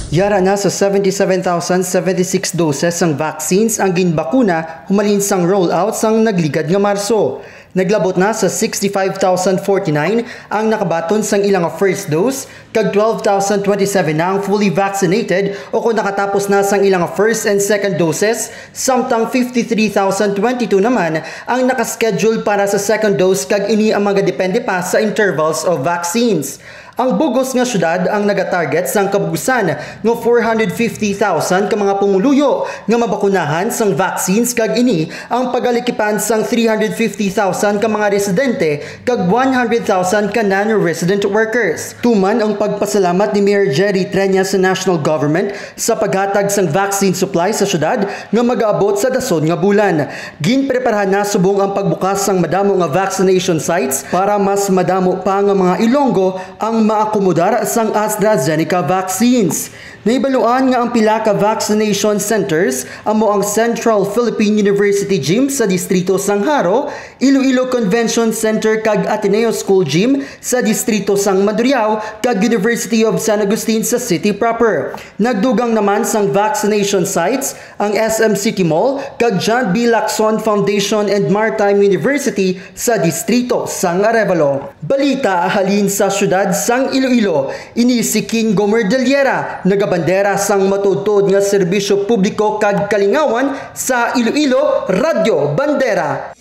Yara na sa 77,076 doses ang vaccines ang ginbakuna humalin sang rollout sang nagligad nga Marso. Naglabot na sa 65,049 ang nakabaton sang ilang first dose, kag 12,027 na ang fully vaccinated o kung nakatapos na sang ilang first and second doses, samtang 53,022 naman ang nakaschedule para sa second dose kag ini ang mga depende pa sa intervals of vaccines. Ang bugos nga syudad ang nagatarget sang kabugusan ng 450,000 ka mga pumuluyo nga mabakunahan sang vaccines kag ini ang pagalikipan sang 350,000 ka mga residente kag 100,000 ka non-resident workers. Tuman ang pagpasalamat ni Mayor Jerry Trenya sa national government sa paghatag sang vaccine supply sa syudad nga mag-aabot sa dason nga bulan. Ginpreparahan na subong ang pagbukas sang madamo nga vaccination sites para mas madamo pa nga mga Ilonggo ang maakomodar sang AstraZeneca vaccines. Naibaluan nga ang pila ka vaccination centers amo ang Central Philippine University Gym sa distrito sang Haro, Iloilo Convention Center kag Ateneo School Gym sa distrito sang Madriao kag University of San Agustin sa city proper. Nagdugang naman sang vaccination sites ang SM City Mall kag John B. Lacson Foundation and Maritime University sa distrito sang Arevalo. Balita halin sa syudad sang Iloilo, ini si King Gomer Deliera, nagabandera sang matudtod nga serbisyo publiko kag kalingawan sa Iloilo Radio Bandera.